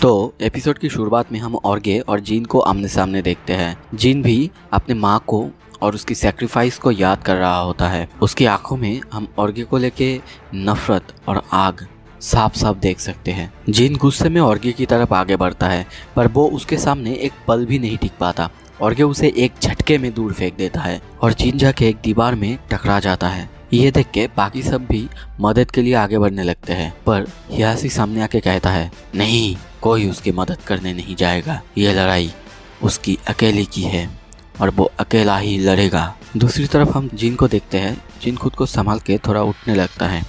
तो एपिसोड की शुरुआत में हम ऑर्गे और जीन को आमने सामने देखते हैं। जीन भी अपने माँ को और उसकी सैक्रिफाइस को याद कर रहा होता है। उसकी आंखों में हम ऑर्गे को लेके नफरत और आग साफ साफ देख सकते हैं। जीन गुस्से में ऑर्गे की तरफ आगे बढ़ता है, पर वो उसके सामने एक पल भी नहीं टिक पाता। ऑर्गे उसे एक झटके में दूर फेंक देता है और जीन जाके एक दीवार में टकरा जाता है। ये देख के बाकी सब भी मदद के लिए आगे बढ़ने लगते हैं, पर हियाशी सामने आके कहता है, नहीं, कोई उसकी मदद करने नहीं जाएगा। ये लड़ाई उसकी अकेले की है और वो अकेला ही लड़ेगा। दूसरी तरफ हम जीन को देखते हैं। जीन खुद को संभाल के थोड़ा उठने लगता है।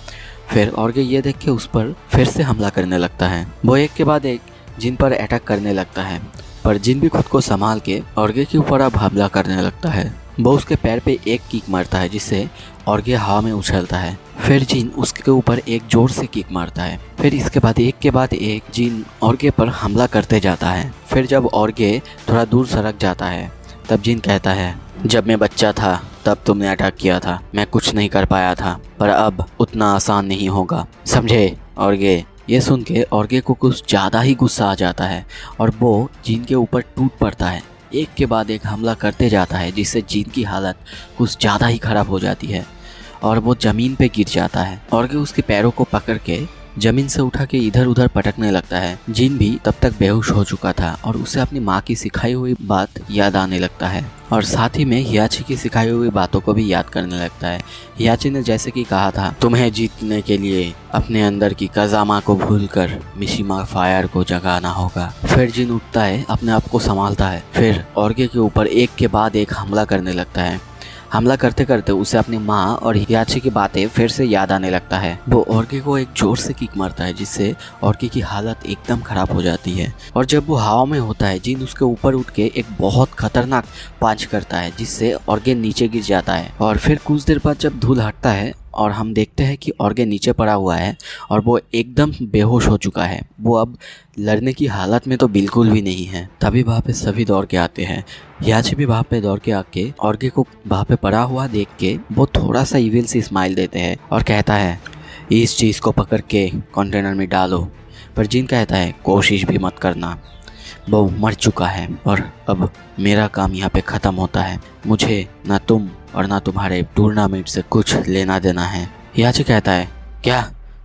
फिर ऑर्गे ये देख के उस पर फिर से हमला करने लगता है। वो एक के बाद एक जीन पर अटैक करने लगता है, पर जीन भी खुद को संभाल के ऑर्गे के ऊपर अब हमला करने लगता है। वो उसके पैर पे एक किक मारता है, जिससे ऑर्गे हवा में उछलता है। फिर जीन उसके ऊपर एक जोर से किक मारता है। फिर इसके बाद एक के बाद एक जीन ऑर्गे पर हमला करते जाता है। फिर जब ऑर्गे थोड़ा दूर सरक जाता है, तब जीन कहता है, जब मैं बच्चा था तब तुमने अटैक किया था, मैं कुछ नहीं कर पाया था, पर अब उतना आसान नहीं होगा, समझे ऑर्गे। ये सुन के ऑर्गे को कुछ ज़्यादा ही गुस्सा आ जाता है और वो जीन के ऊपर टूट पड़ता है। एक के बाद एक हमला करते जाता है, जिससे जीन की हालत कुछ ज़्यादा ही ख़राब हो जाती है और वो ज़मीन पे गिर जाता है। ऑर्गे उसके पैरों को पकड़ के ज़मीन से उठा के इधर उधर पटकने लगता है। जीन भी तब तक बेहोश हो चुका था और उसे अपनी माँ की सिखाई हुई बात याद आने लगता है और साथ ही में हियाची की सिखाई हुई बातों को भी याद करने लगता है। हियाची ने जैसे कि कहा था, तुम्हें जीतने के लिए अपने अंदर की कज़ामा को भूलकर मिशिमा फायर को जगाना होगा। फिर जीन उठता है, अपने आप को संभालता है। फिर ऑर्गे के ऊपर एक के बाद एक हमला करने लगता है। हमला करते करते उसे अपनी माँ और हियाची की बातें फिर से याद आने लगता है। वो ऑर्गे को एक जोर से किक मारता है, जिससे ऑर्गे की हालत एकदम खराब हो जाती है और जब वो हवा में होता है, जीन उसके ऊपर उठ के एक बहुत खतरनाक पंच करता है, जिससे ऑर्गे नीचे गिर जाता है। और फिर कुछ देर बाद जब धूल हटता है और हम देखते हैं कि ऑर्गे नीचे पड़ा हुआ है और वो एकदम बेहोश हो चुका है। वो अब लड़ने की हालत में तो बिल्कुल भी नहीं है। तभी वहाँ पे सभी दौड़ के आते हैं। हियाची भी वहाँ पे दौड़ के आके ऑर्गे को वहाँ पे पड़ा हुआ देख के वो थोड़ा सा इविल सी स्माइल देते हैं और कहता है, इस चीज़ को पकड़ के कंटेनर में डालो। पर जीन कहता है, कोशिश भी मत करना, वो मर चुका है और अब मेरा काम यहाँ पे ख़त्म होता है। मुझे ना तुम और ना तुम्हारे टूर्नामेंट से कुछ लेना देना है। हियाची कहता है, क्या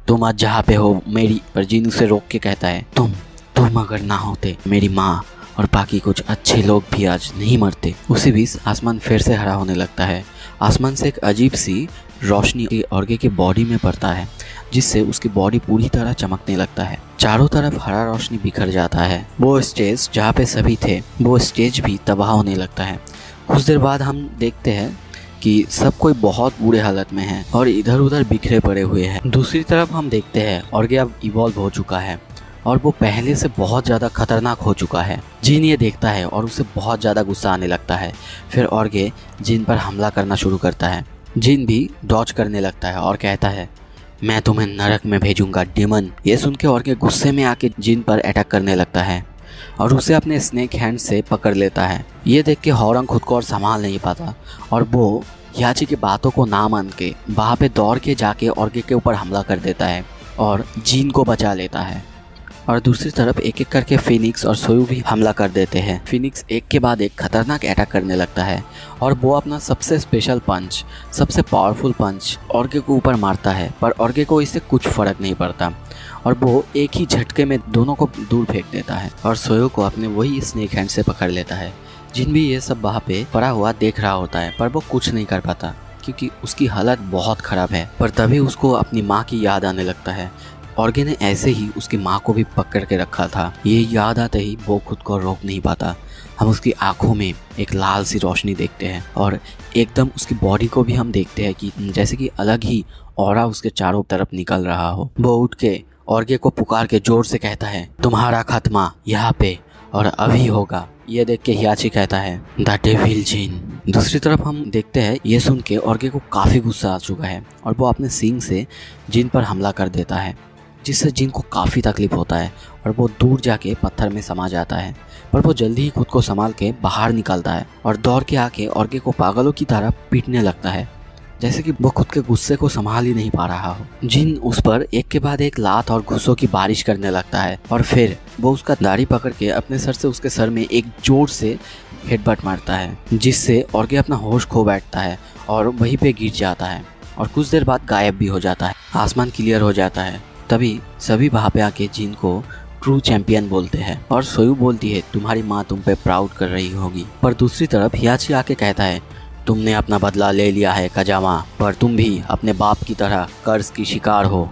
तुम आज जहाँ पे हो मेरी, पर जीन उसे रोक के कहता है, तुम अगर ना होते मेरी माँ और बाकी कुछ अच्छे लोग भी आज नहीं मरते। उसी बीच आसमान फिर से हरा होने लगता है। आसमान से एक अजीब सी रोशनी ऑर्गे की बॉडी में पड़ता है, जिससे उसकी बॉडी पूरी तरह चमकने लगता है। चारों तरफ हरा रोशनी बिखर जाता है। वो स्टेज जहाँ पे सभी थे, वो स्टेज भी तबाह होने लगता है। कुछ देर बाद हम देखते हैं कि सब कोई बहुत बुरे हालत में है और इधर उधर बिखरे पड़े हुए हैं। दूसरी तरफ हम देखते हैं ऑर्गे अब इवॉल्व हो चुका है और वो पहले से बहुत ज़्यादा खतरनाक हो चुका है। जीन ये देखता है और उसे बहुत ज़्यादा गुस्सा आने लगता है। फिर ऑर्गे जीन पर हमला करना शुरू करता है। जीन भी डॉज करने लगता है और कहता है, मैं तुम्हें नरक में भेजूंगा डेमन। ये सुन के ऑर्गे गुस्से में आके जीन पर अटैक करने लगता है और उसे अपने स्नेक हैंड से पकड़ लेता है। ये देख के हॉरंग खुद को और संभाल नहीं पाता और वो हियाची की बातों को ना मान के वहाँ पे दौड़ के जाके ऑर्गे के ऊपर हमला कर देता है और जीन को बचा लेता है। और दूसरी तरफ एक एक करके फिनिक्स और सोयू भी हमला कर देते हैं। फिनिक्स एक के बाद एक खतरनाक अटैक करने लगता है और वो अपना सबसे स्पेशल पंच, सबसे पावरफुल पंच ऑर्गे को ऊपर मारता है, पर ऑर्गे को इससे कुछ फर्क नहीं पड़ता और वो एक ही झटके में दोनों को दूर फेंक देता है और सोयू को अपने वही स्नेक हैंड से पकड़ लेता है। जिन भी ये सब वहाँ पे पड़ा हुआ देख रहा होता है, पर वो कुछ नहीं कर पाता क्योंकि उसकी हालत बहुत ख़राब है। पर तभी उसको अपनी माँ की याद आने लगता है। ऑर्गे ने ऐसे ही उसकी माँ को भी पकड़ के रखा था। ये याद आते ही वो खुद को रोक नहीं पाता। हम उसकी आंखों में एक लाल सी रोशनी देखते हैं और एकदम उसकी बॉडी को भी हम देखते हैं कि जैसे कि अलग ही ऑरा उसके चारों तरफ निकल रहा हो। वो उठ के ऑर्गे को पुकार के जोर से कहता है, तुम्हारा खात्मा यहाँ पे और अभी होगा। ये देख के हियाची कहता है, द डेविल जीन। दूसरी तरफ हम देखते हैं, ये सुन के ऑर्गे को काफ़ी गुस्सा आ चुका है और वो अपने सींग से जीन पर हमला कर देता है, जिससे जीन को काफ़ी तकलीफ होता है और वो दूर जाके पत्थर में समा जाता है। पर वो जल्दी ही खुद को संभाल के बाहर निकलता है और दौड़ के आके ऑर्गे को पागलों की तरह पीटने लगता है। जैसे कि वो खुद के गुस्से को संभाल ही नहीं पा रहा हो। जिन उस पर एक के बाद एक लात और घूंसों की बारिश करने लगता है और फिर वो उसका दाढ़ी पकड़ के अपने सर से उसके सर में एक जोर से हेडबट मारता है, जिससे ऑर्गे अपना होश खो बैठता है और वहीं पे गिर जाता है और कुछ देर बाद गायब भी हो जाता है। आसमान क्लियर हो जाता है। तभी सभी वहाँ पे आके जिन को ट्रू चैंपियन बोलते हैं और सोयू बोलती है तुम्हारी माँ तुम पे प्राउड कर रही होगी। पर दूसरी तरफ हियाची आके कहता है तुमने अपना बदला ले लिया है कजामा, पर तुम भी अपने बाप की तरह कर्ज की शिकार हो,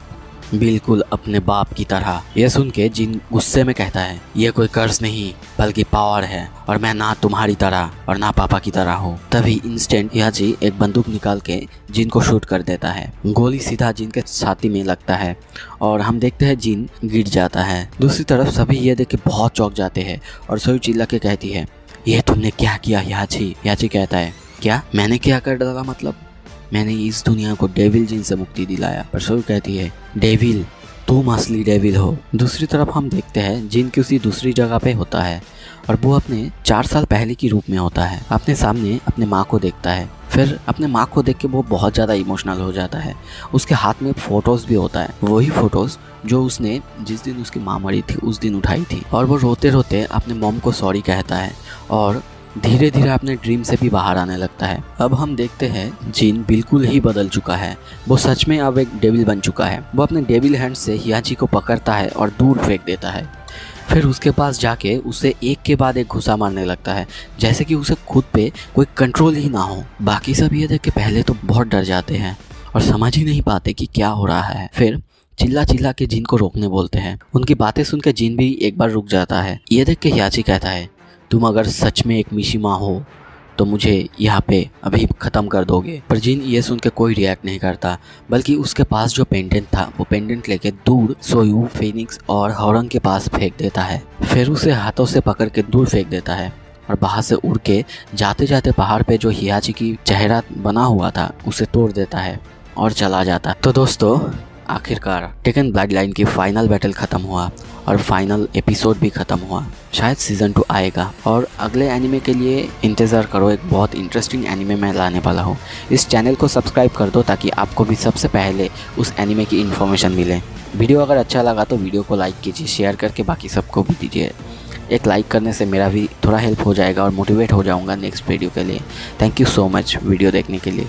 बिल्कुल अपने बाप की तरह। यह सुन के जिन गुस्से में कहता है यह कोई कर्ज नहीं बल्कि पावर है और मैं ना तुम्हारी तरह और ना पापा की तरह हूँ। तभी इंस्टेंट हियाची एक बंदूक निकाल के जिन को शूट कर देता है। गोली सीधा जिन के छाती में लगता है और हम देखते हैं जिन गिर जाता है। दूसरी तरफ सभी ये देख के बहुत चौंक जाते हैं और सोयू चिल्ला के कहती है ये तुमने क्या किया हियाची। हियाची कहता है क्या मैंने क्या कर डाला, मतलब मैंने इस दुनिया को डेविल जिन से मुक्ति दिलाया। पर सोयू कहती है डेविल तुम असली डेविल हो। दूसरी तरफ हम देखते हैं जिन किसी दूसरी जगह पे होता है और वो अपने 4 साल पहले की रूप में होता है। अपने सामने अपने माँ को देखता है। फिर अपने माँ को देख के वो बहुत ज़्यादा इमोशनल हो जाता है। उसके हाथ में फ़ोटोज़ भी होता है, वही फ़ोटोज़ जो उसने जिस दिन उसकी माँ मरी थी उस दिन उठाई थी। और वो रोते रोते अपने मॉम को सॉरी कहता है और धीरे धीरे अपने ड्रीम से भी बाहर आने लगता है। अब हम देखते हैं जिन बिल्कुल ही बदल चुका है। वो सच में अब एक डेविल बन चुका है। वो अपने डेविल हैंड से हियाची को पकड़ता है और दूर फेंक देता है। फिर उसके पास जाके उसे एक के बाद एक घुसा मारने लगता है, जैसे कि उसे खुद पे कोई कंट्रोल ही ना हो। बाकी सब ये देख के पहले तो बहुत डर जाते हैं और समझ ही नहीं पाते कि क्या हो रहा है। फिर चिल्ला चिल्ला के जिन को रोकने बोलते हैं। उनकी बातें सुन के जिन भी एक बार रुक जाता है। ये देख के हियाची कहता है तुम अगर सच में एक मिशिमा हो तो मुझे यहाँ पे अभी ख़त्म कर दोगे। पर जिन ये सुन के कोई रिएक्ट नहीं करता, बल्कि उसके पास जो पेंडेंट था वो पेंडेंट लेके दूर सोयू, फिनिक्स और हॉरंग के पास फेंक देता है। फिर उसे हाथों से पकड़ के दूर फेंक देता है और बाहर से उड़ के जाते जाते पहाड़ पे जो हियाची की चेहरा बना हुआ था उसे तोड़ देता है और चला जाता है। तो दोस्तों आखिरकार टेकन ब्लड लाइन की फाइनल बैटल ख़त्म हुआ और फाइनल एपिसोड भी ख़त्म हुआ। शायद सीज़न 2 आएगा और अगले एनिमे के लिए इंतज़ार करो। एक बहुत इंटरेस्टिंग एनिमे मैं लाने वाला हूँ। इस चैनल को सब्सक्राइब कर दो ताकि आपको भी सबसे पहले उस एनिमे की इन्फॉर्मेशन मिले। वीडियो अगर अच्छा लगा तो वीडियो को लाइक कीजिए, शेयर करके बाकी सबको भी दीजिए। एक लाइक करने से मेरा भी थोड़ा हेल्प हो जाएगा और मोटिवेट हो जाऊँगा नेक्स्ट वीडियो के लिए। Thank you so much video देखने के लिए।